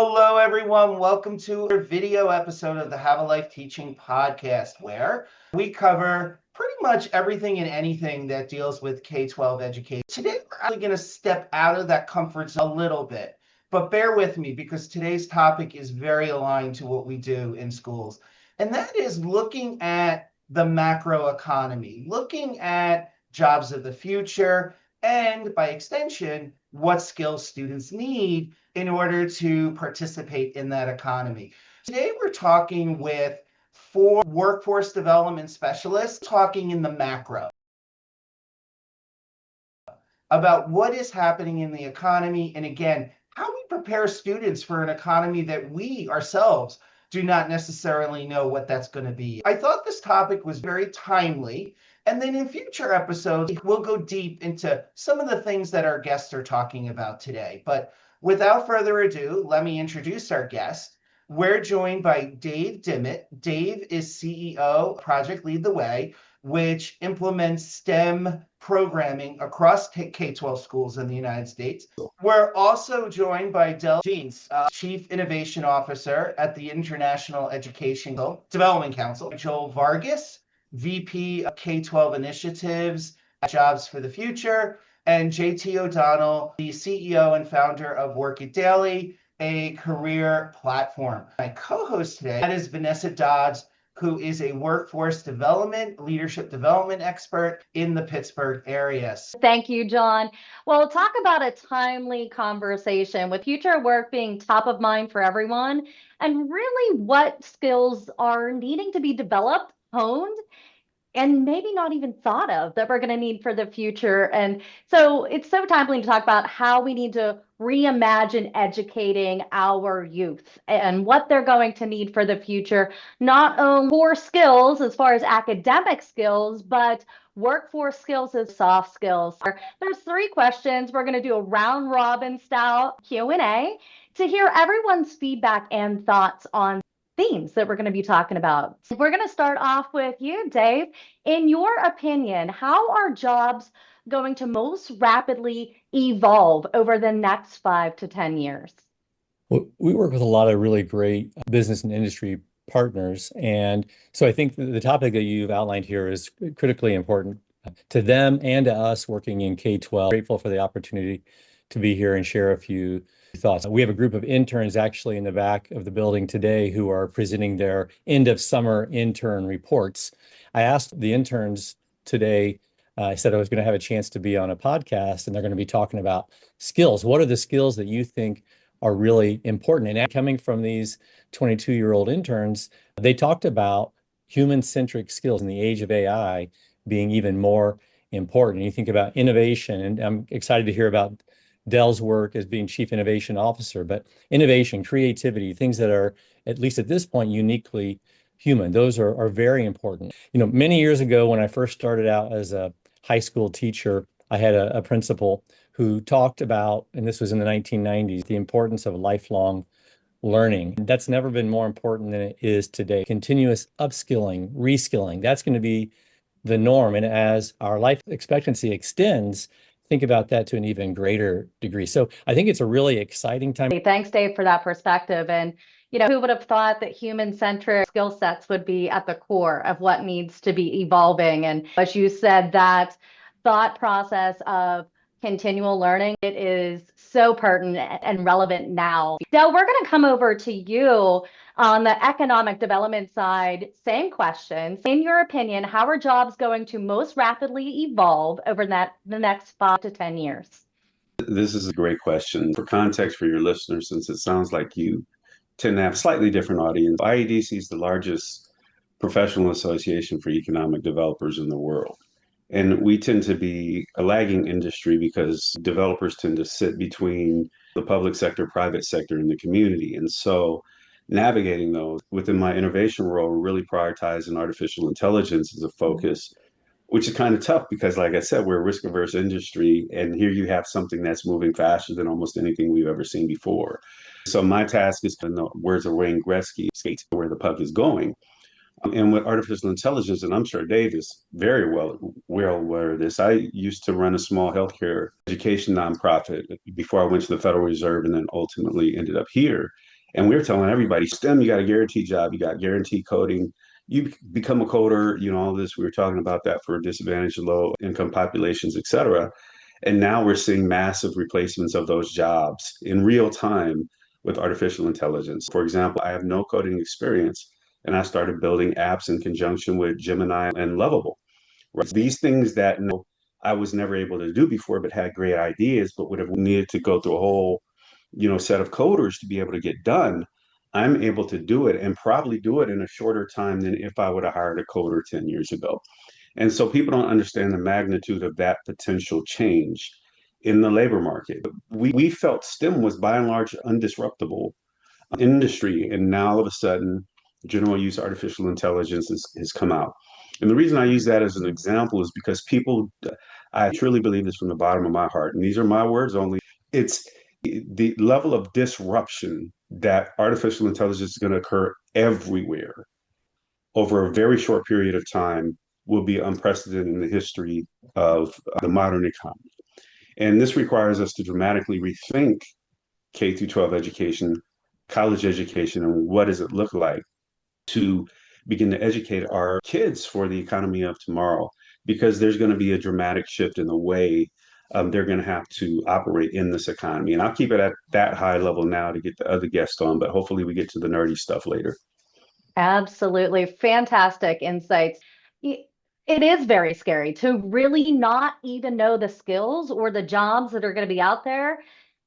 Hello, everyone. Welcome to our video episode of the Have a Life Teaching podcast, where we cover pretty much everything and anything that deals with K-12 education. Today, we're actually going to step out of that comfort zone a little bit, but bear with me because today's topic is very aligned to what we do in schools. And that is looking at the macro economy, looking at jobs of the future, and by extension, what skills students need in order to participate in that economy. Today, we're talking with 4 workforce development specialists talking in the macro about what is happening in the economy. And again, how we prepare students for an economy that we ourselves do not necessarily know what that's going to be. I thought this topic was very timely. And then in future episodes, we'll go deep into some of the things that our guests are talking about today. But without further ado, let me introduce our guest. We're joined by Dave Dimmitt. Dave is CEO of Project Lead the Way, which implements STEM programming across K-12 schools in the United States. We're also joined by Del Jeans, Chief Innovation Officer at the International Education Development Council, Joel Vargas, VP of K-12 Initiatives at Jobs for the Future, and JT O'Donnell, the CEO and founder of Work It Daily, a career platform. My co-host today, that is Vanessa Dodds, who is a workforce development, leadership development expert in the Pittsburgh area. Thank you, John. Well, talk about a timely conversation with future work being top of mind for everyone, and really what skills are needing to be developed, honed, and maybe not even thought of that we're going to need for the future. And so it's so timely to talk about how we need to reimagine educating our youth and what they're going to need for the future, not only core skills as far as academic skills, but workforce skills as soft skills. There's 3 questions. We're going to do a round robin style Q&A to hear everyone's feedback and thoughts on themes that we're going to be talking about. We're going to start off with you, Dave. In your opinion, how are jobs going to most rapidly evolve over the next 5 to 10 years? Well, we work with a lot of really great business and industry partners. And so I think the topic that you've outlined here is critically important to them and to us working in K-12. Grateful for the opportunity to be here and share a few thoughts. We have a group of interns actually in the back of the building today who are presenting their end of summer intern reports. I asked the interns today, I said I was going to have a chance to be on a podcast, and they're going to be talking about skills. What are the skills that you think are really important? And coming from these 22-year-old interns, they talked about human-centric skills in the age of AI being even more important. You think about innovation, and I'm excited to hear about Dell's work as being Chief Innovation Officer, but innovation, creativity, things that are, at least at this point, uniquely human. Those are very important. You know, many years ago when I first started out as a high school teacher, I had a principal who talked about, and this was in the 1990s, the importance of lifelong learning. That's never been more important than it is today. Continuous upskilling, reskilling, that's going to be the norm. And as our life expectancy extends, think about that to an even greater degree. So I think it's a really exciting time. Thanks, Dave, for that perspective. And, who would have thought that human-centric skill sets would be at the core of what needs to be evolving? And as you said, that thought process of continual learning, it is so pertinent and relevant now. Del, we're going to come over to you on the economic development side. Same questions. In your opinion, how are jobs going to most rapidly evolve over the next 5 to 10 years? This is a great question. For context for your listeners, since it sounds like you tend to have a slightly different audience, IEDC is the largest professional association for economic developers in the world. And we tend to be a lagging industry because developers tend to sit between the public sector, private sector, and the community. And so navigating those within my innovation role, we're really prioritizing artificial intelligence as a focus, which is kind of tough because, like I said, we're a risk-averse industry, and here you have something that's moving faster than almost anything we've ever seen before. So my task is to know, words of Wayne Gretzky, skate where the puck is going. And with artificial intelligence, and I'm sure Dave is very well aware of this, I used to run a small healthcare education nonprofit before I went to the Federal Reserve and then ultimately ended up here. And we were telling everybody, STEM, you got a guaranteed job, you got guaranteed coding. You become a coder, all this. We were talking about that for disadvantaged, low income populations, et cetera. And now we're seeing massive replacements of those jobs in real time with artificial intelligence. For example, I have no coding experience, and I started building apps in conjunction with Gemini and Lovable. Right? These things that I was never able to do before, but had great ideas, but would have needed to go through a whole, set of coders to be able to get done. I'm able to do it and probably do it in a shorter time than if I would have hired a coder 10 years ago. And so people don't understand the magnitude of that potential change in the labor market. We felt STEM was by and large undisruptible industry. And now all of a sudden, general use artificial intelligence has come out. And the reason I use that as an example is because I truly believe this from the bottom of my heart, and these are my words only. It's the level of disruption that artificial intelligence is going to occur everywhere over a very short period of time will be unprecedented in the history of the modern economy. And this requires us to dramatically rethink K through 12 education, college education, and what does it look like to begin to educate our kids for the economy of tomorrow, because there's going to be a dramatic shift in the way they're going to have to operate in this economy. And I'll keep it at that high level now to get the other guests on, but hopefully we get to the nerdy stuff later. Absolutely. Fantastic insights. It is very scary to really not even know the skills or the jobs that are going to be out there.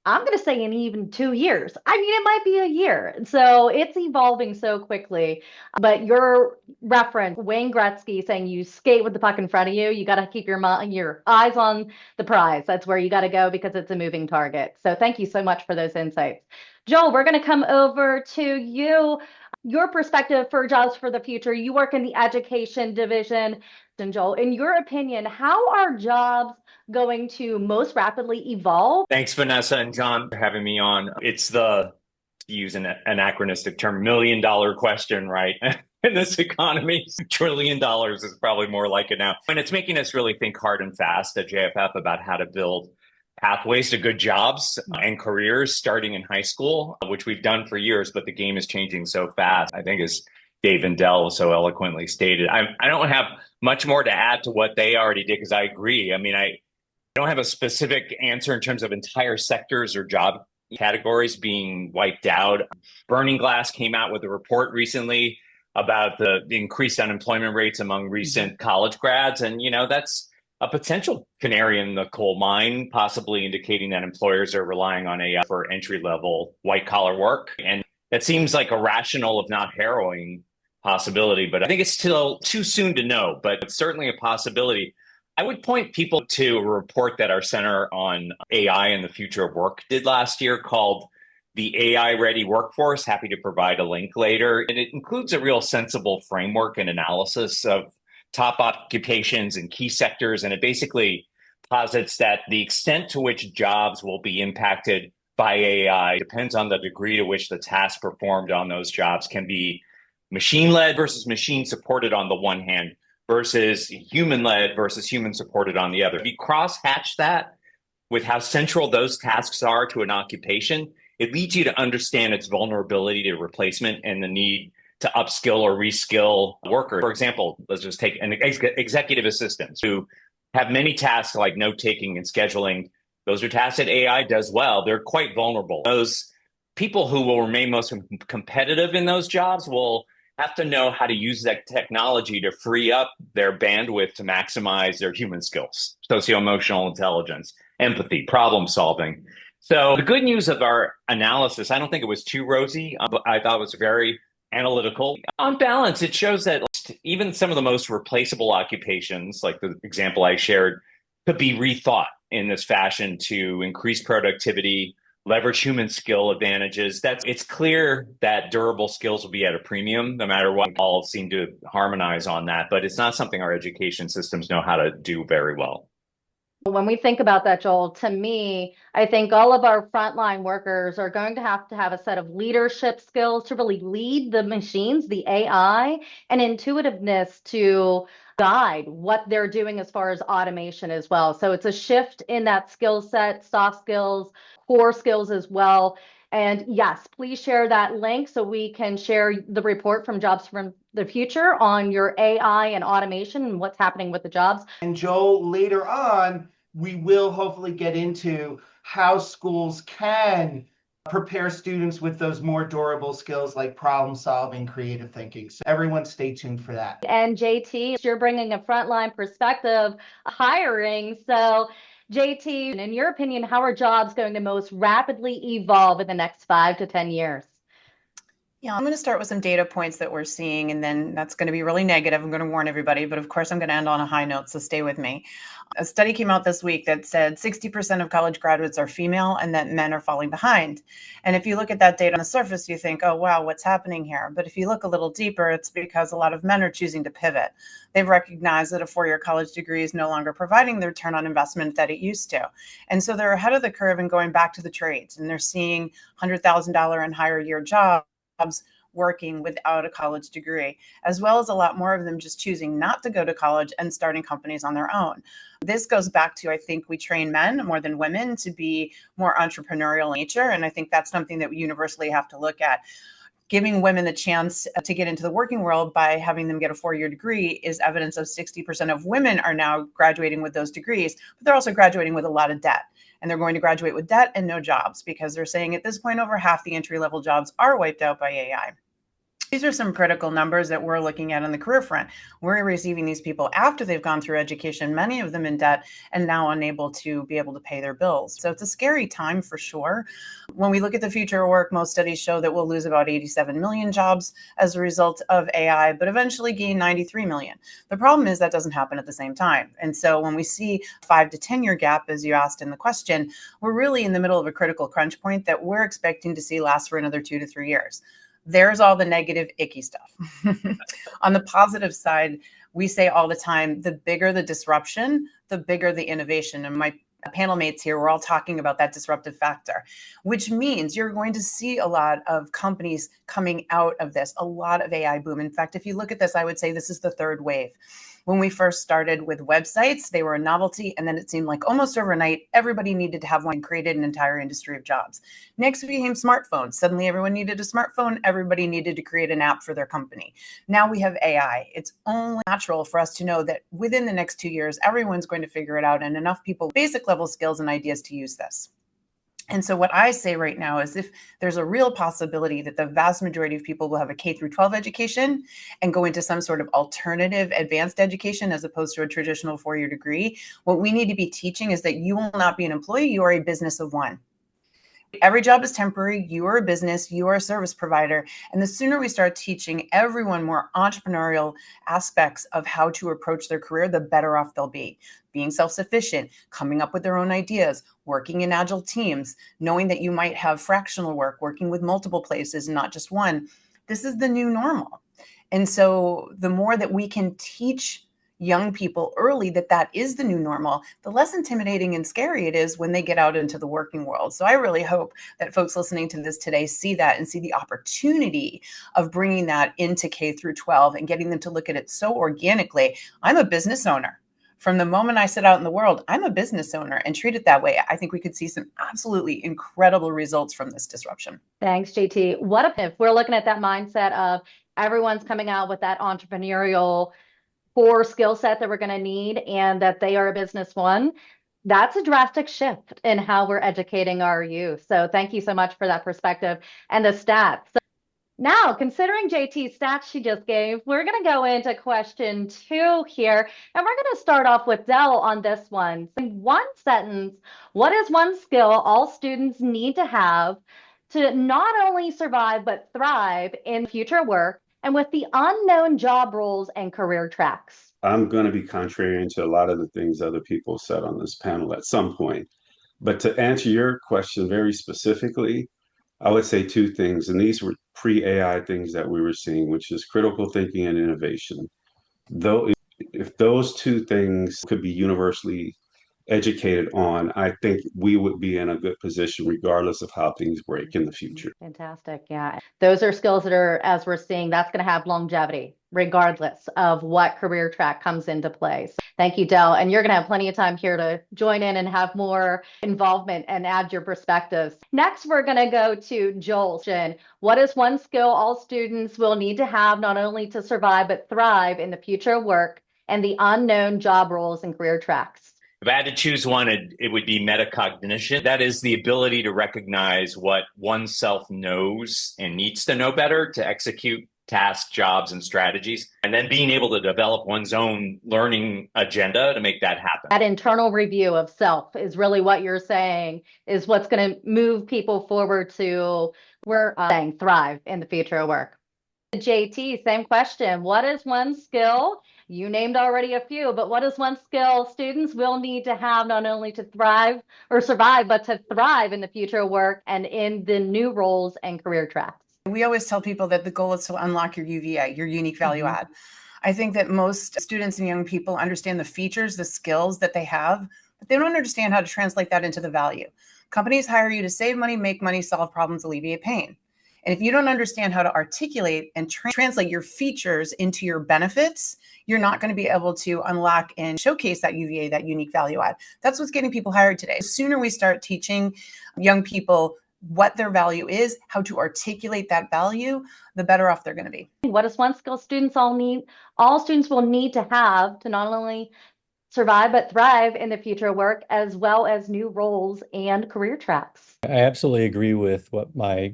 I'm going to say in even 2 years. I mean, it might be a year. So it's evolving so quickly. But your reference, Wayne Gretzky saying you skate with the puck in front of you, you got to keep your eyes on the prize. That's where you got to go because it's a moving target. So thank you so much for those insights. Joel, we're going to come over to you. Your perspective for jobs for the future. You work in the education division. And Joel, in your opinion, how are jobs going to most rapidly evolve? Thanks, Vanessa and John, for having me on. It's to use an anachronistic term, $1 million question, right? In this economy, $1 trillion is probably more like it now. And it's making us really think hard and fast at JFF about how to build pathways to good jobs and careers starting in high school, which we've done for years, but the game is changing so fast. I think as Dave and Dell so eloquently stated, I don't have much more to add to what they already did because I agree. I mean, I don't have a specific answer in terms of entire sectors or job categories being wiped out. Burning Glass came out with a report recently about the increased unemployment rates among recent college grads. And, that's a potential canary in the coal mine, possibly indicating that employers are relying on AI for entry-level white-collar work. And that seems like a rational, if not harrowing, possibility. But I think it's still too soon to know, but it's certainly a possibility. I would point people to a report that our Center on AI and the Future of Work did last year called The AI Ready Workforce. Happy to provide a link later. And it includes a real sensible framework and analysis of top occupations and key sectors. And it basically posits that the extent to which jobs will be impacted by AI depends on the degree to which the tasks performed on those jobs can be machine-led versus machine-supported on the one hand, versus human-led versus human-supported on the other. If you cross-hatch that with how central those tasks are to an occupation, it leads you to understand its vulnerability to replacement and the need to upskill or reskill workers. For example, let's just take an executive assistants who have many tasks like note-taking and scheduling. Those are tasks that AI does well. They're quite vulnerable. Those people who will remain most competitive in those jobs will have to know how to use that technology to free up their bandwidth to maximize their human skills, socio-emotional intelligence, empathy, problem solving. So the good news of our analysis, I don't think it was too rosy, but I thought it was very analytical. On balance, it shows that even some of the most replaceable occupations, like the example I shared, could be rethought in this fashion to increase productivity, leverage human skill advantages. It's clear that durable skills will be at a premium, no matter what. All seem to harmonize on that, but it's not something our education systems know how to do very well. When we think about that, Joel, to me, I think all of our frontline workers are going to have a set of leadership skills to really lead the machines, the AI, and intuitiveness to guide what they're doing as far as automation as well. So it's a shift in that skill set, soft skills, core skills as well. And yes, please share that link so we can share the report from Jobs from the Future on your AI and automation and what's happening with the jobs. And Joel, later on, we will hopefully get into how schools can prepare students with those more durable skills like problem solving, creative thinking. So everyone stay tuned for that. And JT, you're bringing a frontline perspective hiring. So JT, in your opinion, how are jobs going to most rapidly evolve in the next 5 to 10 years? Yeah, I'm going to start with some data points that we're seeing, and then that's going to be really negative. I'm going to warn everybody, but of course, I'm going to end on a high note, so stay with me. A study came out this week that said 60% of college graduates are female and that men are falling behind. And if you look at that data on the surface, you think, oh, wow, what's happening here? But if you look a little deeper, it's because a lot of men are choosing to pivot. They've recognized that a four-year college degree is no longer providing the return on investment that it used to. And so they're ahead of the curve and going back to the trades, and they're seeing $100,000 and higher year jobs working without a college degree, as well as a lot more of them just choosing not to go to college and starting companies on their own. This goes back to, I think we train men more than women to be more entrepreneurial in nature. And I think that's something that we universally have to look at. Giving women the chance to get into the working world by having them get a four-year degree is evidence of 60% of women are now graduating with those degrees, but they're also graduating with a lot of debt. And they're going to graduate with debt and no jobs because they're saying at this point over half the entry-level jobs are wiped out by AI. These are some critical numbers that we're looking at on the career front. We're receiving these people after they've gone through education, many of them in debt, and now unable to be able to pay their bills. So it's a scary time for sure. When we look at the future of work, most studies show that we'll lose about 87 million jobs as a result of AI, but eventually gain 93 million. The problem is that doesn't happen at the same time. And so when we see 5 to 10 year gap, as you asked in the question, we're really in the middle of a critical crunch point that we're expecting to see last for another 2 to 3 years. There's all the negative, icky stuff. On the positive side, we say all the time, the bigger the disruption, the bigger the innovation. And my panel mates here, we're all talking about that disruptive factor, which means you're going to see a lot of companies coming out of this, a lot of AI boom. In fact, if you look at this, I would say this is the third wave. When we first started with websites, they were a novelty. And then it seemed like almost overnight, everybody needed to have one and created an entire industry of jobs. Next became smartphones. Suddenly everyone needed a smartphone. Everybody needed to create an app for their company. Now we have AI. It's only natural for us to know that within the next 2 years, everyone's going to figure it out and enough people with basic level skills and ideas to use this. And so what I say right now is if there's a real possibility that the vast majority of people will have a K through 12 education and go into some sort of alternative advanced education as opposed to a traditional four-year degree, what we need to be teaching is that you will not be an employee, you are a business of one. Every job is temporary. You are a business, you are a service provider. And the sooner we start teaching everyone more entrepreneurial aspects of how to approach their career, the better off they'll be. Being self-sufficient, coming up with their own ideas, working in agile teams, knowing that you might have fractional work, working with multiple places, not just one. This is the new normal. And so the more that we can teach young people early that that is the new normal, the less intimidating and scary it is when they get out into the working world. So I really hope that folks listening to this today see that and see the opportunity of bringing that into K through 12 and getting them to look at it so organically. I'm a business owner. From the moment I set out in the world, I'm a business owner and treat it that way. I think we could see some absolutely incredible results from this disruption. Thanks, JT. What if we're looking at that mindset of everyone's coming out with that entrepreneurial core skill set that we're going to need and that they are a business one? That's a drastic shift in how we're educating our youth. So thank you so much for that perspective and the stats. So now, considering JT's stats she just gave, we're going to go into question 2 here, and we're going to start off with Dell on this one. In one sentence, what is one skill all students need to have to not only survive but thrive in future work and with the unknown job roles and career tracks? I'm going to be contrarian to a lot of the things other people said on this panel at some point. But to answer your question very specifically, I would say 2 things. And these were pre-AI things that we were seeing, which is critical thinking and innovation. Though, if those 2 things could be universally educated on, I think we would be in a good position regardless of how things break in the future. Fantastic. Yeah. Those are skills that are, as we're seeing, that's going to have longevity regardless of what career track comes into play. So thank you, Del. And you're going to have plenty of time here to join in and have more involvement and add your perspectives. Next, we're going to go to Joel. What is one skill all students will need to have not only to survive, but thrive in the future of work and the unknown job roles and career tracks? If I had to choose one, it would be metacognition. That is the ability to recognize what oneself knows and needs to know better to execute tasks, jobs, and strategies, and then being able to develop one's own learning agenda to make that happen. That internal review of self is really what you're saying is what's going to move people forward to we're saying thrive in the future of work. JT, same question. What is one skill? You named already a few, but what is one skill students will need to have not only to thrive or survive, but to thrive in the future of work and in the new roles and career tracks? We always tell people that the goal is to unlock your UVA, your unique value add. I think that most students and young people understand the features, the skills that they have, but they don't understand how to translate that into the value. Companies hire you to save money, make money, solve problems, alleviate pain. And if you don't understand how to articulate and translate your features into your benefits, you're not going to be able to unlock and showcase that UVA, that unique value add. That's what's getting people hired today. The sooner we start teaching young people what their value is, how to articulate that value, the better off they're going to be. What is one skill students all students will need to have to not only survive, but thrive in the future of work, as well as new roles and career tracks? I absolutely agree with what my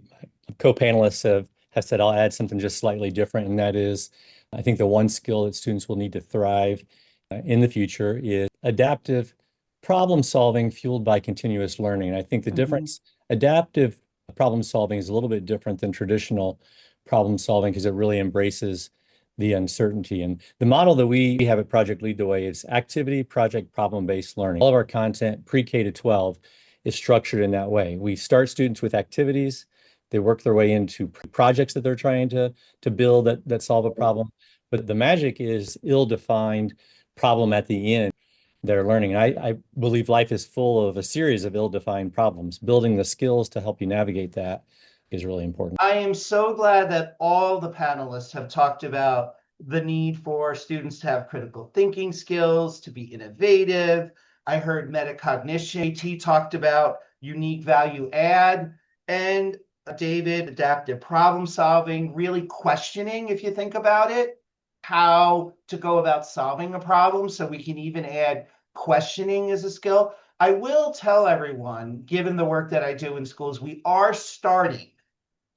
co-panelists have said. I'll add something just slightly different, and that is, I think the one skill that students will need to thrive in the future is adaptive problem solving fueled by continuous learning. And I think the difference, adaptive problem solving is a little bit different than traditional problem solving because it really embraces the uncertainty. And the model that we have at Project Lead the Way is activity, project, problem-based learning. All of our content pre-K to 12 is structured in that way. We start students with activities. They work their way into projects that they're trying to build that solve a problem. But the magic is ill-defined problem at the end they're learning. And I believe life is full of a series of ill-defined problems. Building the skills to help you navigate that is really important. I am so glad that all the panelists have talked about the need for students to have critical thinking skills, to be innovative. I heard metacognition. T talked about unique value add, and David, adaptive problem solving, really questioning, if you think about it, how to go about solving a problem. So we can even add questioning as a skill. I will tell everyone, given the work that I do in schools, we are starting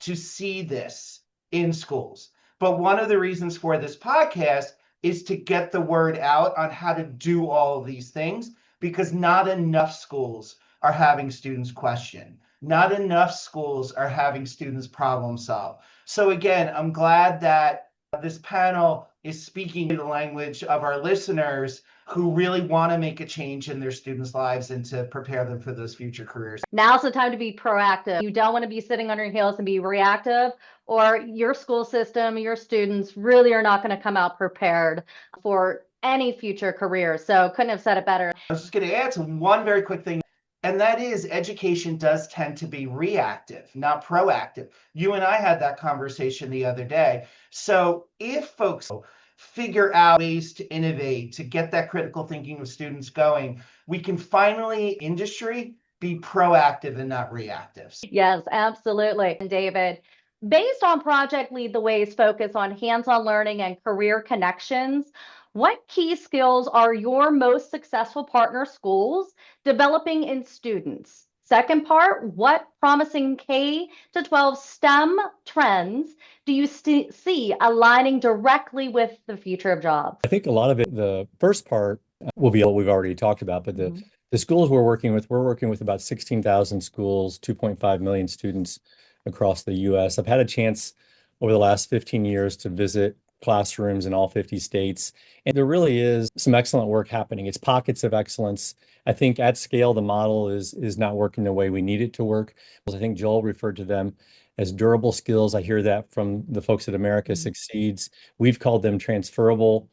to see this in schools. But one of the reasons for this podcast is to get the word out on how to do all of these things, because not enough schools are having students question. Not enough schools are having students problem solve. So again, I'm glad that this panel is speaking the language of our listeners who really want to make a change in their students' lives and to prepare them for those future careers. Now's the time to be proactive. You don't want to be sitting on your heels and be reactive, or your school system, your students really are not going to come out prepared for any future career. So couldn't have said it better. I was just going to add to one very quick thing, and that is education does tend to be reactive, not proactive. You and I had that conversation the other day. So if folks figure out ways to innovate, to get that critical thinking of students going, we can finally, industry, be proactive and not reactive. Yes, absolutely. And David, based on Project Lead the Way's focus on hands-on learning and career connections, what key skills are your most successful partner schools developing in students? Second part, what promising K to 12 STEM trends do you see aligning directly with the future of jobs? I think a lot of it, the first part will be what we've already talked about, but the schools we're working with about 16,000 schools, 2.5 million students across the US. I've had a chance over the last 15 years to visit classrooms in all 50 states. And there really is some excellent work happening. It's pockets of excellence. I think at scale, the model is not working the way we need it to work. I think Joel referred to them as durable skills. I hear that from the folks at America Succeeds. We've called them transferable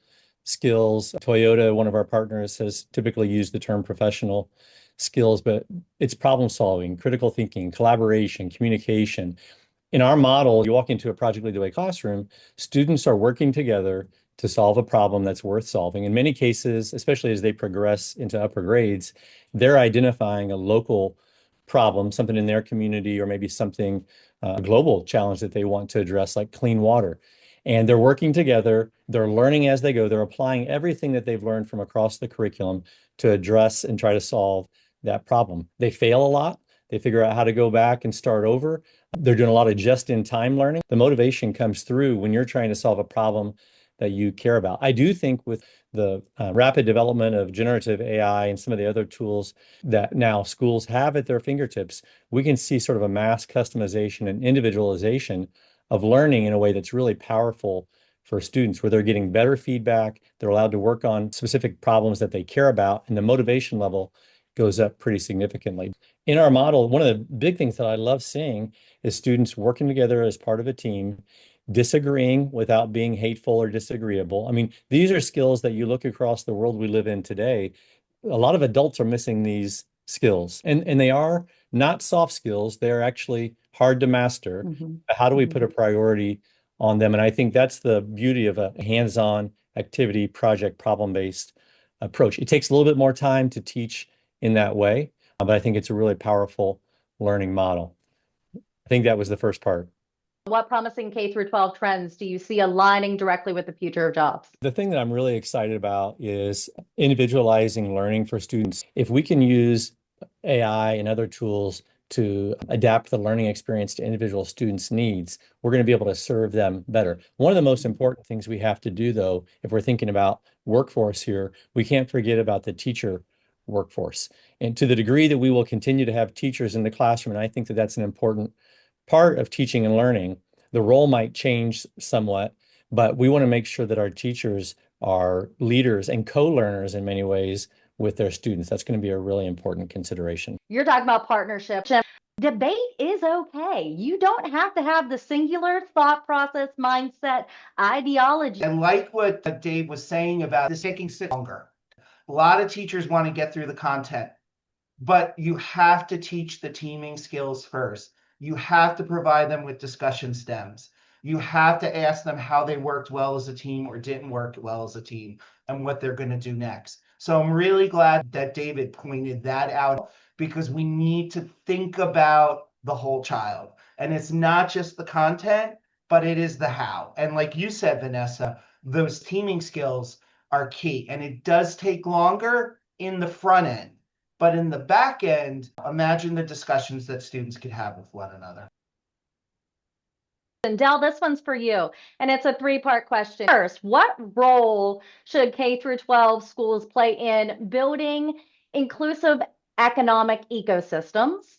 skills. Toyota, one of our partners, has typically used the term professional skills, but it's problem solving, critical thinking, collaboration, communication. In our model, you walk into a Project Lead the Way classroom, students are working together to solve a problem that's worth solving. In many cases, especially as they progress into upper grades, they're identifying a local problem, something in their community, or maybe something, a global challenge that they want to address, like clean water. And they're working together, they're learning as they go, they're applying everything that they've learned from across the curriculum to address and try to solve that problem. They fail a lot, they figure out how to go back and start over. They're doing a lot of just-in-time learning. The motivation comes through when you're trying to solve a problem that you care about. I do think with the rapid development of generative AI and some of the other tools that now schools have at their fingertips, we can see sort of a mass customization and individualization of learning in a way that's really powerful for students, where they're getting better feedback, they're allowed to work on specific problems that they care about, and the motivation level goes up pretty significantly. In our model, one of the big things that I love seeing is students working together as part of a team, disagreeing without being hateful or disagreeable. I mean, these are skills that you look across the world we live in today. A lot of adults are missing these skills, and they are not soft skills. They're actually hard to master. How do we put a priority on them? And I think that's the beauty of a hands-on activity, project, problem-based approach. It takes a little bit more time to teach in that way, but I think it's a really powerful learning model. I think that was the first part. What promising K through 12 trends do you see aligning directly with the future of jobs? The thing that I'm really excited about is individualizing learning for students. If we can use AI and other tools to adapt the learning experience to individual students' needs, we're going to be able to serve them better. One of the most important things we have to do, though, if we're thinking about workforce here, we can't forget about the teacher workforce. And to the degree that we will continue to have teachers in the classroom, and I think that that's an important part of teaching and learning, the role might change somewhat, but we want to make sure that our teachers are leaders and co-learners in many ways with their students. That's going to be a really important consideration. You're talking about partnership. Debate is okay. You don't have to have the singular thought process, mindset, ideology. I like what Dave was saying about this taking longer. A lot of teachers want to get through the content, but you have to teach the teaming skills first. You have to provide them with discussion stems. You have to ask them how they worked well as a team or didn't work well as a team and what they're going to do next. So I'm really glad that David pointed that out, because we need to think about the whole child. And it's not just the content, but it is the how. And like you said, Vanessa, those teaming skills are key. And it does take longer in the front end. But in the back end, imagine the discussions that students could have with one another. And Del, this one's for you. And it's a three-part question. First, what role should K through 12 schools play in building inclusive economic ecosystems?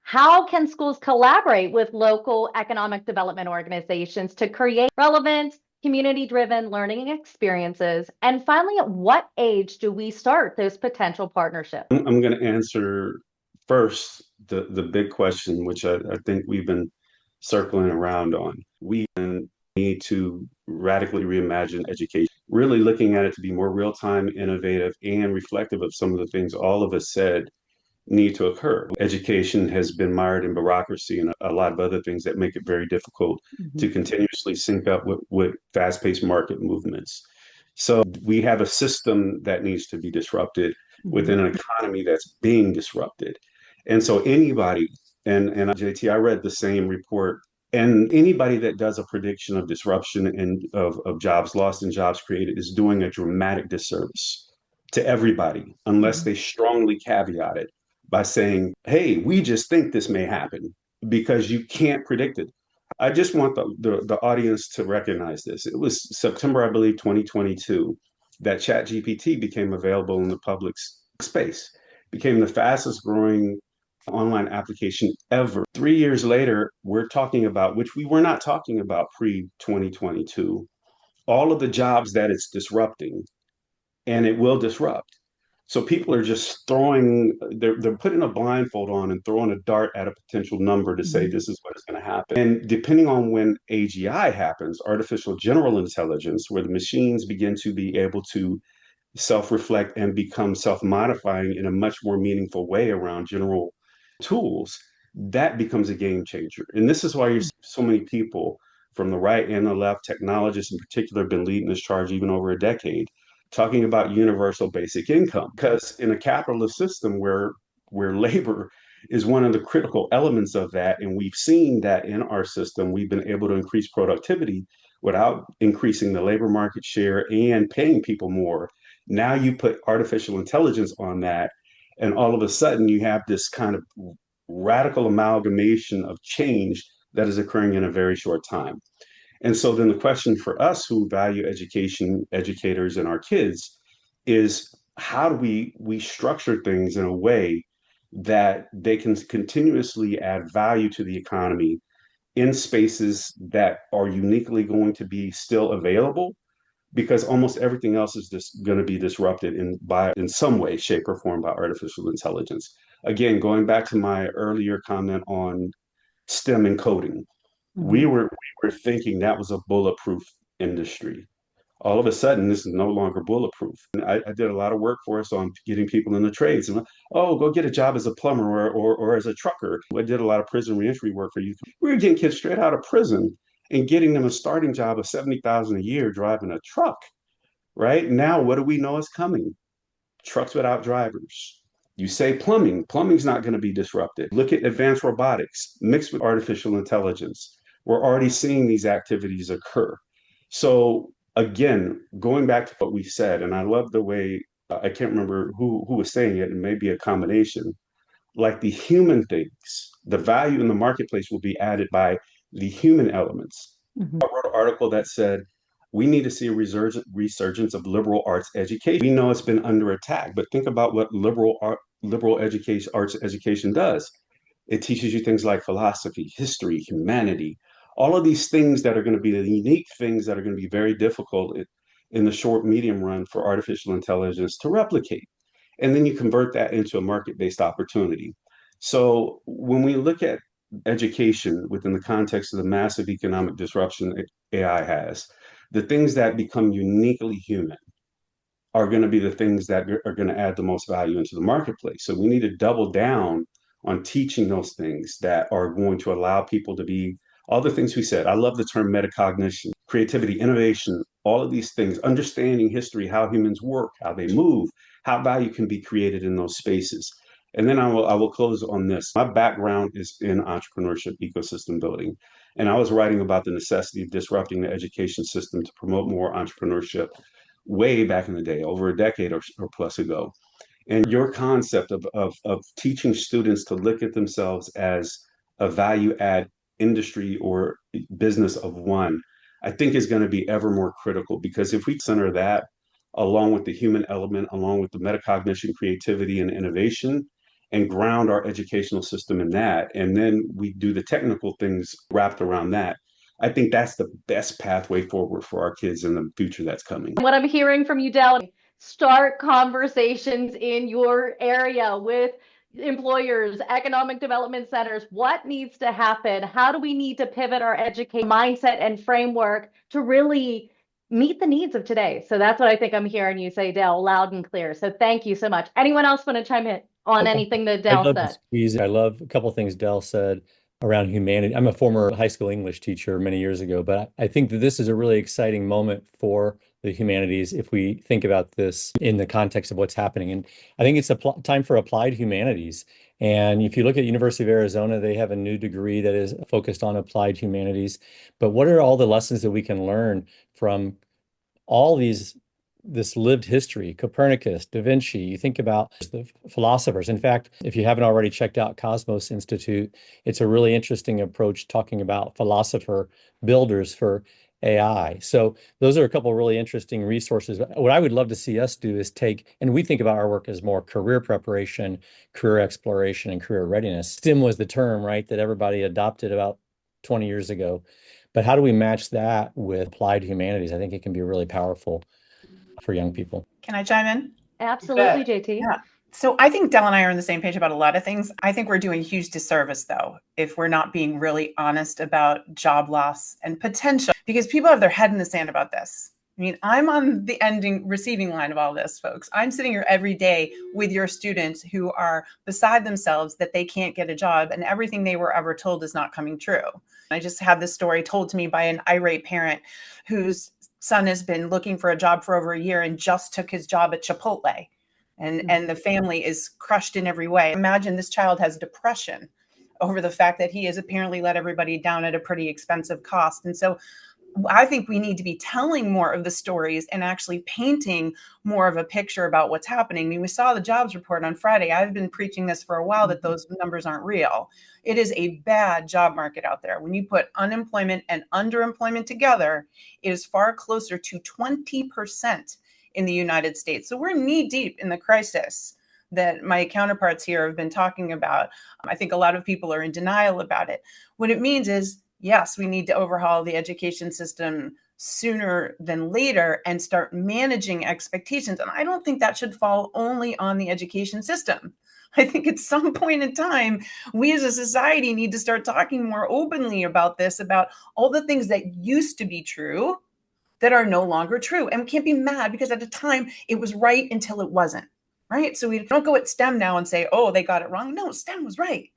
How can schools collaborate with local economic development organizations to create relevant, community-driven learning experiences? And finally, at what age do we start those potential partnerships? I'm going to answer first the big question, which I think we've been circling around on. We need to radically reimagine education, really looking at it to be more real-time, innovative, and reflective of some of the things all of us said need to occur. Education has been mired in bureaucracy and a lot of other things that make it very difficult to continuously sync up with fast-paced market movements. So we have a system that needs to be disrupted within an economy that's being disrupted. And so anybody, and JT, I read the same report, and anybody that does a prediction of disruption and of jobs lost and jobs created is doing a dramatic disservice to everybody, unless they strongly caveat it by saying, hey, we just think this may happen, because you can't predict it. I just want the audience to recognize this. It was September, I believe, 2022, that ChatGPT became available in the public space, became the fastest growing online application ever. 3 years later, we're talking about, which we were not talking about pre-2022, all of the jobs that it's disrupting, and it will disrupt. So people are just they're putting a blindfold on and throwing a dart at a potential number to say this is what is going to happen. And depending on when AGI happens, artificial general intelligence, where the machines begin to be able to self-reflect and become self-modifying in a much more meaningful way around general tools, that becomes a game changer. And this is why you see so many people from the right and the left, technologists in particular, have been leading this charge even over a decade, talking about universal basic income. Because in a capitalist system where labor is one of the critical elements of that, and we've seen that in our system, we've been able to increase productivity without increasing the labor market share and paying people more. Now you put artificial intelligence on that, and all of a sudden you have this kind of radical amalgamation of change that is occurring in a very short time. And so then the question for us who value education, educators, and our kids is how do we structure things in a way that they can continuously add value to the economy in spaces that are uniquely going to be still available, because almost everything else is just going to be disrupted in some way, shape, or form by artificial intelligence. Again, going back to my earlier comment on STEM and coding, we were thinking that was a bulletproof industry. All of a sudden, this is no longer bulletproof. And I did a lot of work for us on getting people in the trades. And oh, go get a job as a plumber or as a trucker. I did a lot of prison reentry work for youth. We were getting kids straight out of prison and getting them a starting job of 70,000 a year driving a truck. Right now, what do we know is coming? Trucks without drivers. You say plumbing, plumbing's not going to be disrupted. Look at advanced robotics mixed with artificial intelligence. We're already seeing these activities occur. So again, going back to what we said, and I love the way I can't remember who was saying it, and maybe a combination, like the human things, the value in the marketplace will be added by the human elements. I wrote an article that said we need to see a resurgence of liberal arts education. We know it's been under attack, but think about what liberal education, arts education does. It teaches you things like philosophy, history, humanity, all of these things that are going to be the unique things that are going to be very difficult in the short, medium run for artificial intelligence to replicate. And then you convert that into a market-based opportunity. So when we look at education within the context of the massive economic disruption AI has, the things that become uniquely human are going to be the things that are going to add the most value into the marketplace. So we need to double down on teaching those things that are going to allow people to be all the things we said. I love the term metacognition, creativity, innovation, all of these things, understanding history, how humans work, how they move, how value can be created in those spaces. And then I will close on this. My background is in entrepreneurship, ecosystem building. And I was writing about the necessity of disrupting the education system to promote more entrepreneurship way back in the day, over a decade or plus ago. And your concept of teaching students to look at themselves as a value add industry or business of one, I think is going to be ever more critical, because if we center that along with the human element, along with the metacognition, creativity, and innovation, and ground our educational system in that, and then we do the technical things wrapped around that, I think that's the best pathway forward for our kids in the future that's coming. What I'm hearing from you, Dell, start conversations in your area with employers, economic development centers. What needs to happen? How do we need to pivot our education mindset and framework to really meet the needs of today? So that's what I think I'm hearing you say, Dell, loud and clear. So thank you so much. Anyone else want to chime in on anything that Dell said? I love a couple of things Dell said around humanity. I'm a former high school English teacher many years ago, but I think that this is a really exciting moment for the humanities if we think about this in the context of what's happening. And I think it's a time for applied humanities. And if you look at University of Arizona, they have a new degree that is focused on applied humanities. But what are all the lessons that we can learn from all this lived history? Copernicus, Da Vinci, you think about the philosophers. In fact, if you haven't already checked out Cosmos Institute, it's a really interesting approach talking about philosopher builders for AI. So those are a couple of really interesting resources. What I would love to see us do is and we think about our work as more career preparation, career exploration, and career readiness. STEM was the term, right, that everybody adopted about 20 years ago. But how do we match that with applied humanities? I think it can be really powerful for young people. Can I chime in? Absolutely, JT. Yeah. So I think Dell and I are on the same page about a lot of things. I think we're doing a huge disservice, though, if we're not being really honest about job loss and potential, because people have their head in the sand about this. I mean, I'm on the receiving line of all this, folks. I'm sitting here every day with your students who are beside themselves that they can't get a job and everything they were ever told is not coming true. I just had this story told to me by an irate parent whose son has been looking for a job for over a year and just took his job at Chipotle. And the family is crushed in every way. Imagine this child has depression over the fact that he has apparently let everybody down at a pretty expensive cost. And so I think we need to be telling more of the stories and actually painting more of a picture about what's happening. I mean, we saw the jobs report on Friday. I've been preaching this for a while that those numbers aren't real. It is a bad job market out there. When you put unemployment and underemployment together, it is far closer to 20% in the United States. So we're knee deep in the crisis that my counterparts here have been talking about. I think a lot of people are in denial about it. What it means is, yes, we need to overhaul the education system sooner than later and start managing expectations. And I don't think that should fall only on the education system. I think at some point in time, we as a society need to start talking more openly about this, about all the things that used to be true that are no longer true. And we can't be mad because at the time it was right until it wasn't, right? So we don't go at STEM now and say, oh, they got it wrong. No, STEM was right.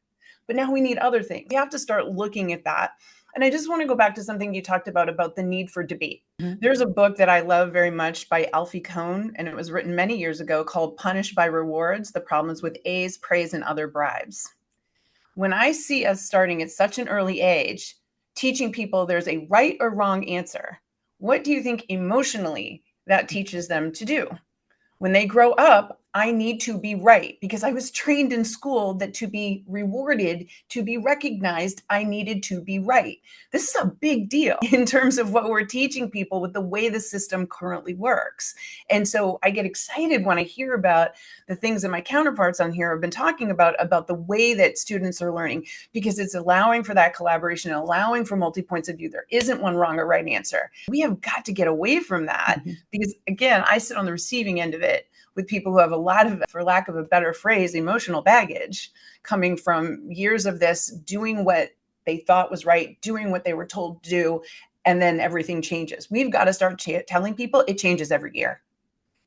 But now we need other things. We have to start looking at that. And I just want to go back to something you talked about the need for debate. Mm-hmm. There's a book that I love very much by Alfie Kohn, and it was written many years ago called Punished by Rewards, The Problems with A's, Praise, and Other Bribes. When I see us starting at such an early age, teaching people there's a right or wrong answer, what do you think emotionally that teaches them to do? When they grow up, I need to be right because I was trained in school that to be rewarded, to be recognized, I needed to be right. This is a big deal in terms of what we're teaching people with the way the system currently works. And so I get excited when I hear about the things that my counterparts on here have been talking about the way that students are learning, because it's allowing for that collaboration, allowing for multi-points of view. There isn't one wrong or right answer. We have got to get away from that because, again, I sit on the receiving end of it with people who have a lot of, for lack of a better phrase, emotional baggage coming from years of this, doing what they thought was right, doing what they were told to do, and then everything changes. We've got to start telling people it changes every year.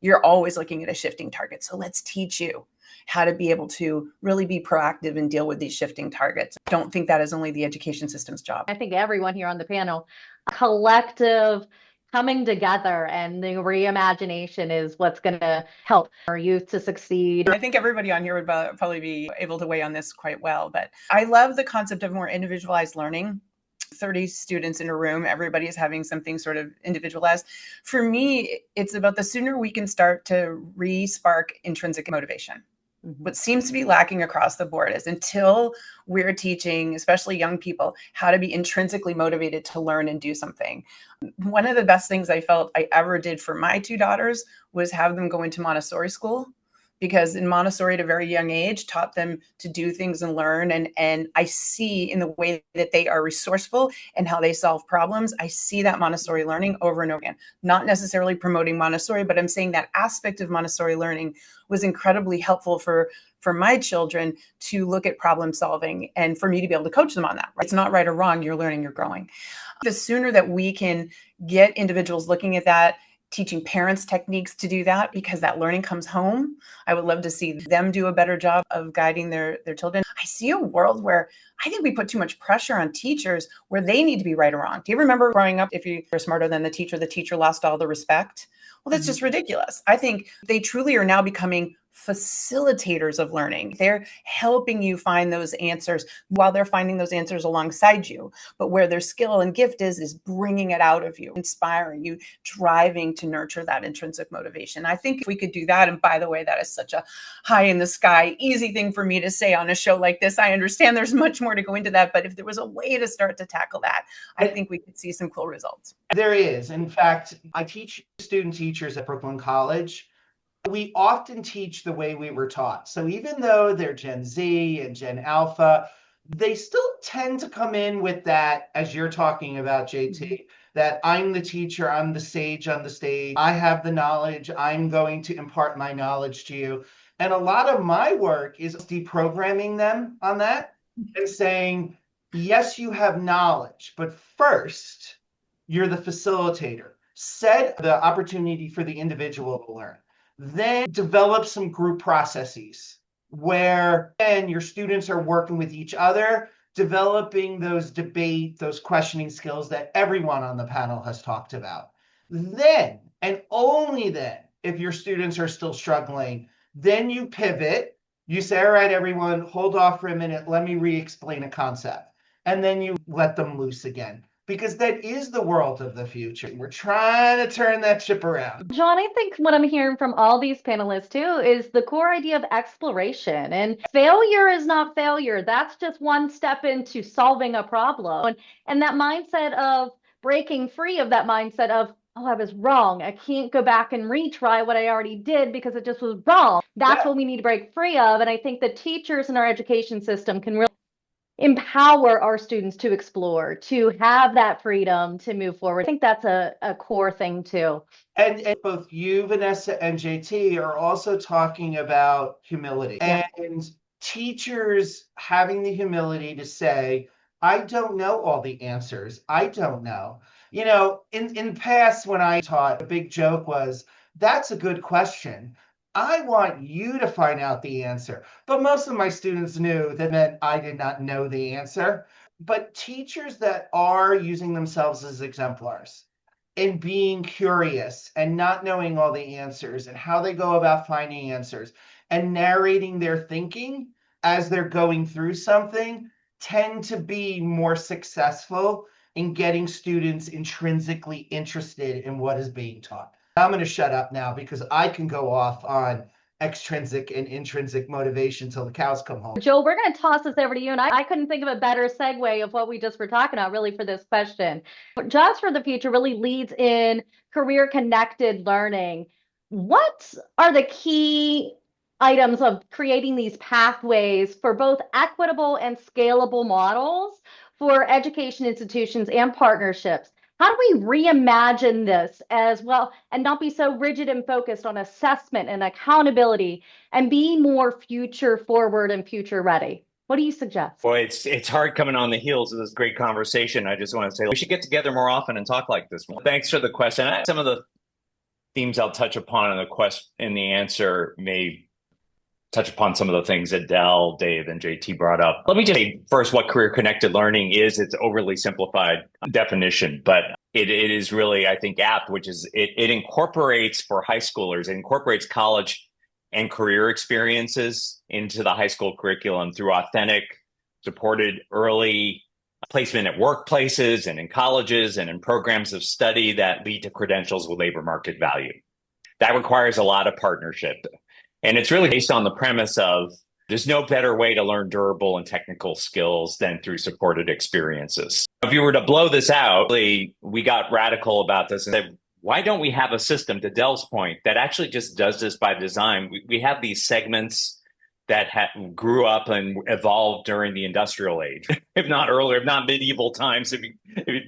You're always looking at a shifting target. So let's teach you how to be able to really be proactive and deal with these shifting targets. Don't think that is only the education system's job. I think everyone here on the panel, collective coming together and the reimagination is what's going to help our youth to succeed. I think everybody on here would probably be able to weigh on this quite well, but I love the concept of more individualized learning. 30 students in a room, everybody is having something sort of individualized. For me, it's about the sooner we can start to re-spark intrinsic motivation. What seems to be lacking across the board is until we're teaching, especially young people, how to be intrinsically motivated to learn and do something. One of the best things I felt I ever did for my two daughters was have them go into Montessori school, because in Montessori at a very young age taught them to do things and learn. And I see in the way that they are resourceful and how they solve problems, I see that Montessori learning over and over again. Not necessarily promoting Montessori, but I'm saying that aspect of Montessori learning was incredibly helpful for my children to look at problem solving and for me to be able to coach them on that. It's not right or wrong. You're learning, you're growing. The sooner that we can get individuals looking at that, teaching parents techniques to do that, because that learning comes home. I would love to see them do a better job of guiding their children. I see a world where I think we put too much pressure on teachers where they need to be right or wrong. Do you remember growing up, if you were smarter than the teacher lost all the respect? Well, that's just ridiculous. I think they truly are now becoming facilitators of learning. They're helping you find those answers while they're finding those answers alongside you. But where their skill and gift is bringing it out of you, inspiring you, driving to nurture that intrinsic motivation. I think if we could do that, and by the way, that is such a high in the sky, easy thing for me to say on a show like this. I understand there's much more to go into that, but if there was a way to start to tackle that, I think we could see some cool results. There is. In fact, I teach student teachers at Brooklyn College. We often teach the way we were taught. So even though they're Gen Z and Gen Alpha, they still tend to come in with that, as you're talking about, JT, that I'm the teacher, I'm the sage on the stage, I have the knowledge, I'm going to impart my knowledge to you. And a lot of my work is deprogramming them on that and saying, yes, you have knowledge, but first, you're the facilitator. Set the opportunity for the individual to learn. Then develop some group processes where then your students are working with each other, developing those debate, those questioning skills that everyone on the panel has talked about. Then, and only then, if your students are still struggling, then you pivot. You say, all right, everyone, hold off for a minute. Let me re-explain a concept. And then you let them loose again, because that is the world of the future. We're trying to turn that ship around. John, I think what I'm hearing from all these panelists too is the core idea of exploration. And failure is not failure. That's just one step into solving a problem. And that mindset of breaking free of that mindset of, oh, I was wrong. I can't go back and retry what I already did because it just was wrong. That's what we need to break free of. And I think the teachers in our education system can really empower our students to explore, to have that freedom to move forward. I think that's a core thing too. And both you, Vanessa, and JT are also talking about humility. Yeah. And teachers having the humility to say, I don't know all the answers. I don't know. You know, in the past, when I taught, a big joke was, that's a good question. I want you to find out the answer. But most of my students knew that meant I did not know the answer. But teachers that are using themselves as exemplars and being curious and not knowing all the answers and how they go about finding answers and narrating their thinking as they're going through something tend to be more successful in getting students intrinsically interested in what is being taught. I'm going to shut up now because I can go off on extrinsic and intrinsic motivation till the cows come home. Joel, we're going to toss this over to you. And I couldn't think of a better segue of what we just were talking about really for this question. Jobs for the Future really leads in career connected learning. What are the key items of creating these pathways for both equitable and scalable models for education institutions and partnerships? How do we reimagine this as well and not be so rigid and focused on assessment and accountability and be more future forward and future ready? What do you suggest? Well, it's hard coming on the heels of this great conversation. I just want to say we should get together more often and talk like this more. Thanks for the question. Some of the themes I'll touch upon in the answer may touch upon some of the things that Del, Dave, and JT brought up. Let me just say first what career connected learning is. It's overly simplified definition, but it is really, I think, apt, which is it incorporates for high schoolers, it incorporates college and career experiences into the high school curriculum through authentic, supported early placement at workplaces and in colleges and in programs of study that lead to credentials with labor market value. That requires a lot of partnership. And it's really based on the premise of there's no better way to learn durable and technical skills than through supported experiences. If you were to blow this out, we got radical about this and said, why don't we have a system, to Dell's point, that actually just does this by design? We have these segments that grew up and evolved during the industrial age, if not earlier, if not medieval times,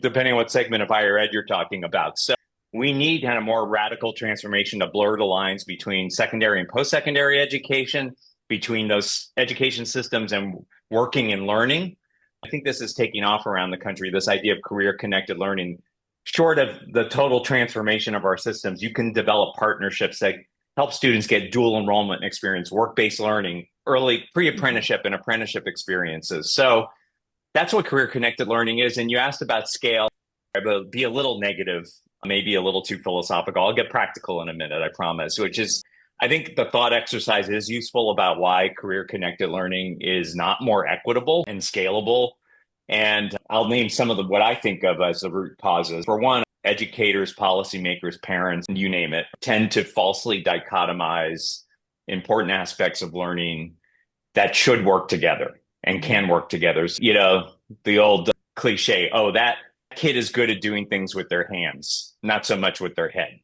depending on what segment of higher ed you're talking about. So we need kind of more radical transformation to blur the lines between secondary and post-secondary education, between those education systems and working and learning. I think this is taking off around the country, this idea of career-connected learning. Short of the total transformation of our systems, you can develop partnerships that help students get dual enrollment experience, work-based learning, early pre-apprenticeship and apprenticeship experiences. So that's what career-connected learning is. And you asked about scale. I will be a little negative, maybe a little too philosophical. I'll get practical in a minute, I promise, which is, I think the thought exercise is useful about why career-connected learning is not more equitable and scalable. And I'll name some of what I think of as the root causes. For one, educators, policymakers, parents, you name it, tend to falsely dichotomize important aspects of learning that should work together and can work together. You know, the old cliche, oh, that kid is good at doing things with their hands, not so much with their head.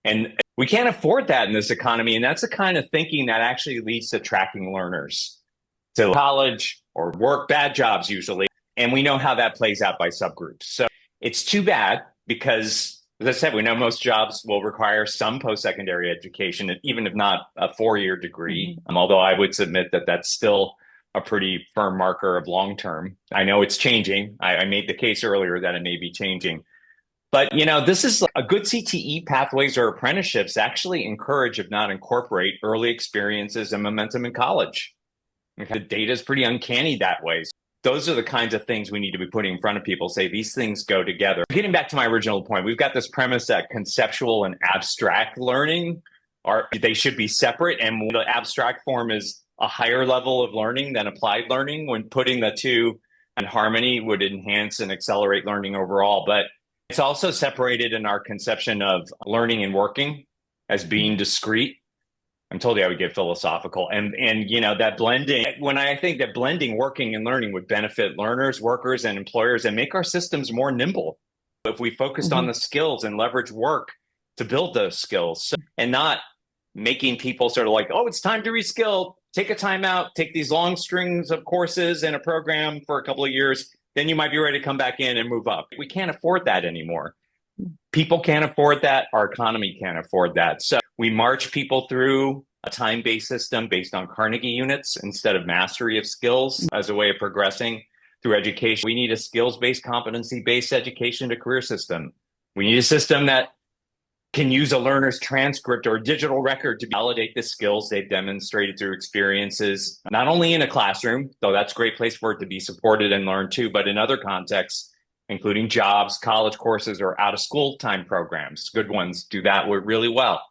And we can't afford that in this economy. And that's the kind of thinking that actually leads to tracking learners. to college or work, bad jobs usually. And we know how that plays out by subgroups. So it's too bad because, as I said, we know most jobs will require some post-secondary education, even if not a 4-year degree. Although I would submit that that's still a pretty firm marker of long-term. I know it's changing. I made the case earlier that it may be changing. But, this is a good CTE pathways or apprenticeships actually encourage, if not incorporate, early experiences and momentum in college. Okay. The data is pretty uncanny that way. Those are the kinds of things we need to be putting in front of people, say these things go together. Getting back to my original point, we've got this premise that conceptual and abstract learning they should be separate. And the abstract form is a higher level of learning than applied learning. When putting the two in harmony would enhance and accelerate learning overall. But it's also separated in our conception of learning and working as being discrete. I'm told you I would get philosophical. And that blending, when I think that blending working and learning would benefit learners, workers, and employers and make our systems more nimble. If we focused on the skills and leverage work to build those skills and not making people sort of like, oh, it's time to reskill, take a time out, take these long strings of courses in a program for a couple of years, then you might be ready to come back in and move up. We can't afford that anymore. People can't afford that. Our economy can't afford that. So we march people through a time-based system based on Carnegie units instead of mastery of skills as a way of progressing through education. We need a skills-based, competency-based education to career system. We need a system that can use a learner's transcript or digital record to validate the skills they've demonstrated through experiences, not only in a classroom, though that's a great place for it to be supported and learned too, but in other contexts, including jobs, college courses, or out-of-school time programs. Good ones do that really well.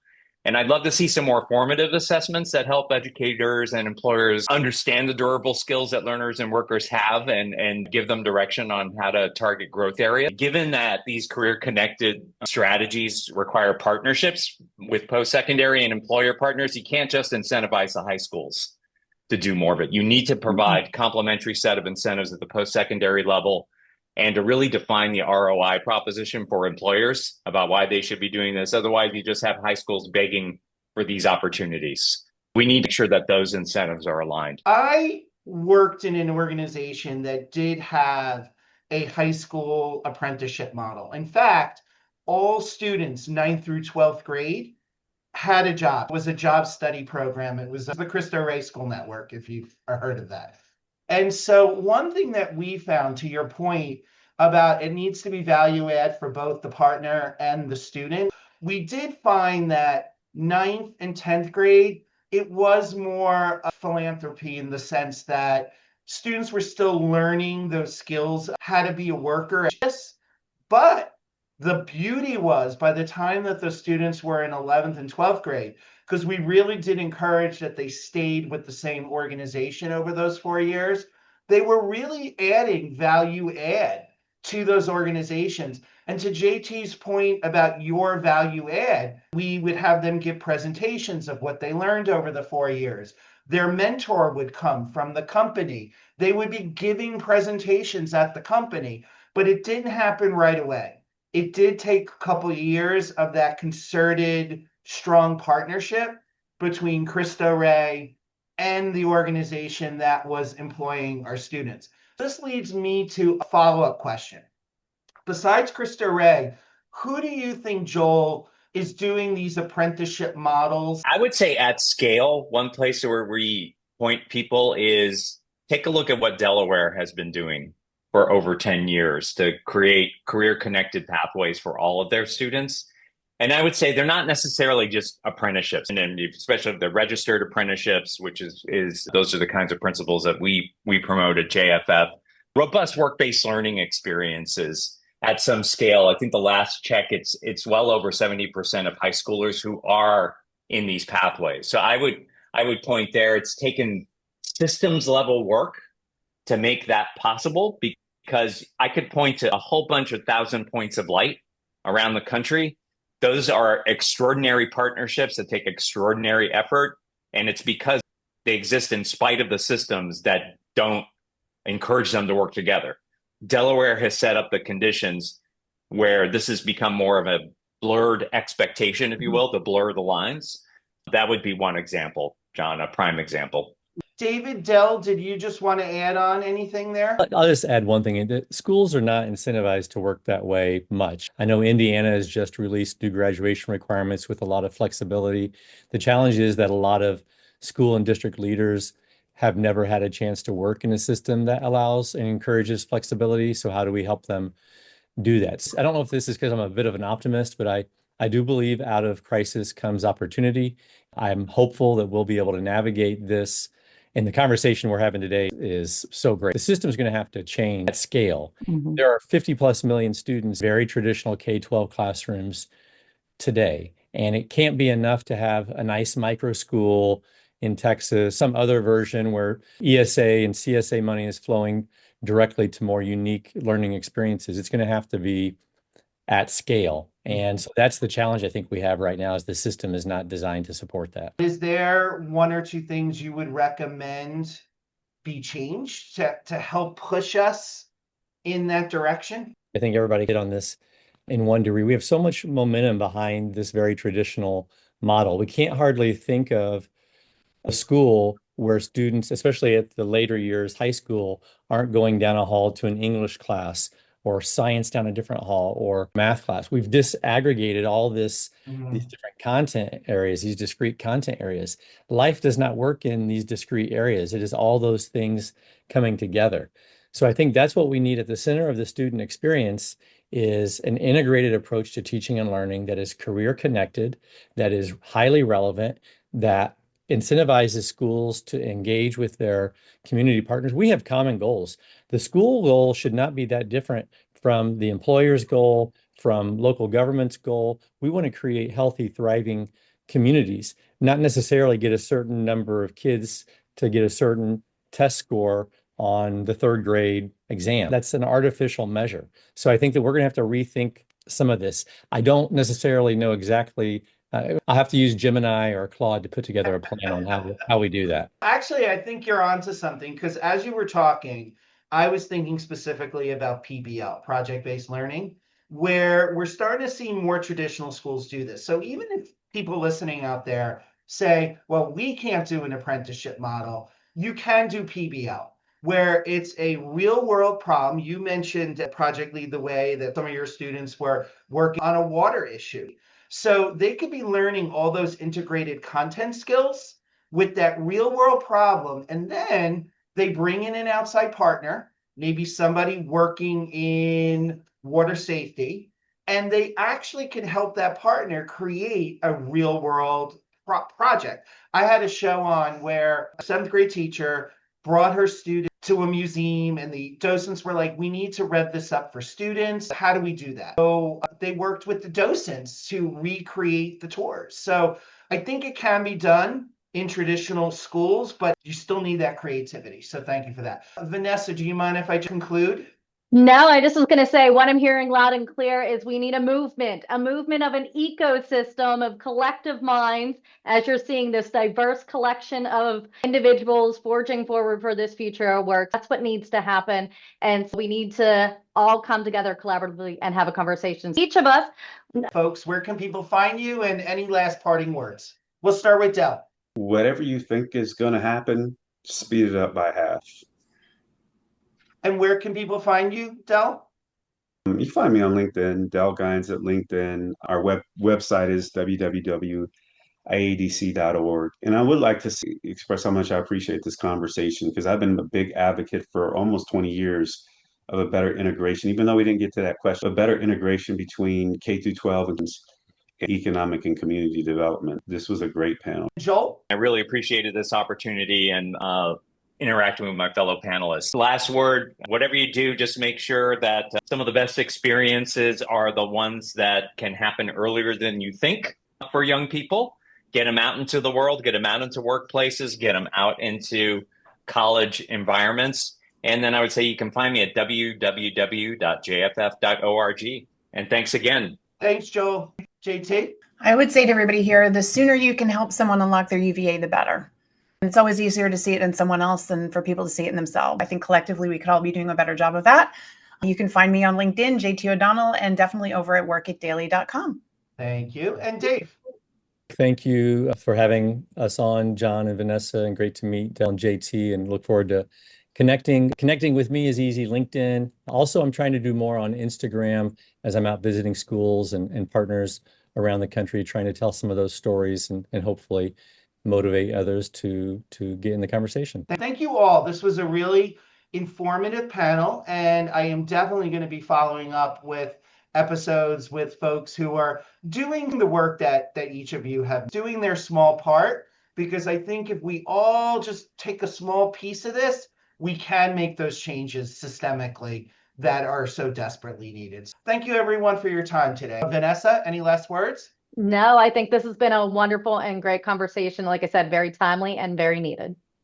And I'd love to see some more formative assessments that help educators and employers understand the durable skills that learners and workers have and give them direction on how to target growth areas. Given that these career-connected strategies require partnerships with post-secondary and employer partners, you can't just incentivize the high schools to do more of it. You need to provide complementary set of incentives at the post-secondary level and to really define the ROI proposition for employers about why they should be doing this. Otherwise, you just have high schools begging for these opportunities. We need to make sure that those incentives are aligned. I worked in an organization that did have a high school apprenticeship model. In fact, all students 9th through 12th grade had a job. It was a job study program. It was the Cristo Rey School Network, if you've heard of that. And so one thing that we found, to your point about it needs to be value add for both the partner and the student, we did find that 9th and 10th grade, it was more a philanthropy in the sense that students were still learning those skills, how to be a worker. But the beauty was by the time that the students were in 11th and 12th grade, because we really did encourage that they stayed with the same organization over those 4 years, they were really adding value add to those organizations. And to JT's point about your value add, we would have them give presentations of what they learned over the 4 years. Their mentor would come from the company. They would be giving presentations at the company, but it didn't happen right away. It did take a couple of years of that concerted, strong partnership between Cristo Rey and the organization that was employing our students. This leads me to a follow-up question. Besides Cristo Rey, who do you think, Joel, is doing these apprenticeship models? I would say at scale, one place where we point people is take a look at what Delaware has been doing for over 10 years to create career-connected pathways for all of their students. And I would say they're not necessarily just apprenticeships, and especially the registered apprenticeships, which is those are the kinds of principles that we promote at JFF. Robust work-based learning experiences at some scale. I think the last check, it's well over 70% of high schoolers who are in these pathways. So I would point there. It's taken systems level work to make that possible, because I could point to a whole bunch of 1,000 points of light around the country. Those are extraordinary partnerships that take extraordinary effort. And it's because they exist in spite of the systems that don't encourage them to work together. Delaware has set up the conditions where this has become more of a blurred expectation, if you will, to blur the lines. That would be one example, John, a prime example. David, Dell, did you just want to add on anything there? I'll just add one thing. The schools are not incentivized to work that way much. I know Indiana has just released new graduation requirements with a lot of flexibility. The challenge is that a lot of school and district leaders have never had a chance to work in a system that allows and encourages flexibility. So how do we help them do that? I don't know if this is because I'm a bit of an optimist, but I do believe out of crisis comes opportunity. I'm hopeful that we'll be able to navigate this. And the conversation we're having today is so great. The system is going to have to change at scale. There are 50 plus million students, very traditional K-12 classrooms today. And it can't be enough to have a nice micro school in Texas, some other version where ESA and CSA money is flowing directly to more unique learning experiences. It's going to have to be at scale. And so that's the challenge I think we have right now is the system is not designed to support that. Is there one or two things you would recommend be changed to help push us in that direction? I think everybody hit on this in one degree. We have so much momentum behind this very traditional model. We can't hardly think of a school where students, especially at the later years, high school, aren't going down a hall to an English class or science down a different hall or math class. We've disaggregated all these different content areas, these discrete content areas. Life does not work in these discrete areas. It is all those things coming together. So I think that's what we need at the center of the student experience is an integrated approach to teaching and learning that is career connected, that is highly relevant, that incentivizes schools to engage with their community partners. We have common goals. The school goal should not be that different from the employer's goal, from local government's goal. We want to create healthy, thriving communities, not necessarily get a certain number of kids to get a certain test score on the third grade exam. That's an artificial measure. So I think that we're going to have to rethink some of this. I don't necessarily know exactly. I'll have to use Gemini or Claude to put together a plan on how we do that. Actually, I think you're onto something because as you were talking, I was thinking specifically about PBL, project-based learning, where we're starting to see more traditional schools do this. So even if people listening out there say, well, we can't do an apprenticeship model, you can do PBL, where it's a real world problem. You mentioned at Project Lead the Way that some of your students were working on a water issue. So they could be learning all those integrated content skills with that real world problem. And then they bring in an outside partner, maybe somebody working in water safety, and they actually can help that partner create a real world project. I had a show on where a seventh grade teacher brought her student to a museum and the docents were like, we need to rev this up for students. How do we do that? So they worked with the docents to recreate the tours. So I think it can be done in traditional schools, but you still need that creativity. So thank you for that. Vanessa, do you mind if I conclude? No, I just was going to say what I'm hearing loud and clear is we need a movement of an ecosystem of collective minds as you're seeing this diverse collection of individuals forging forward for this future of work. That's what needs to happen. And so we need to all come together collaboratively and have a conversation. Each of us. Folks, where can people find you and any last parting words? We'll start with Del. Whatever you think is going to happen, speed it up by half. And where can people find you, Del? You can find me on LinkedIn, Del Gines at LinkedIn. Our website is www.iadc.org. And I would like to express how much I appreciate this conversation because I've been a big advocate for almost 20 years of a better integration, even though we didn't get to that question, a better integration between K through 12 and economic and community development. This was a great panel. Joel? I really appreciated this opportunity and interacting with my fellow panelists. Last word, whatever you do, just make sure that some of the best experiences are the ones that can happen earlier than you think for young people. Get them out into the world, get them out into workplaces, get them out into college environments. And then I would say you can find me at www.jff.org. And thanks again. Thanks, Joel. JT? I would say to everybody here, the sooner you can help someone unlock their UVA, the better. It's always easier to see it in someone else than for people to see it in themselves. I think collectively we could all be doing a better job of that. You can find me on LinkedIn, JT O'Donnell, and definitely over at workitdaily.com. Thank you. And Dave? Thank you for having us on, John and Vanessa, and great to meet JT, and look forward to connecting. Connecting with me is easy, LinkedIn. Also, I'm trying to do more on Instagram as I'm out visiting schools and partners around the country, trying to tell some of those stories and hopefully motivate others to get in the conversation. Thank you all. This was a really informative panel, and I am definitely going to be following up with episodes with folks who are doing the work that each of you have, doing their small part, because I think if we all just take a small piece of this, we can make those changes systemically that are so desperately needed. Thank you everyone for your time today. Vanessa, any last words? No, I think this has been a wonderful and great conversation. Like I said, very timely and very needed.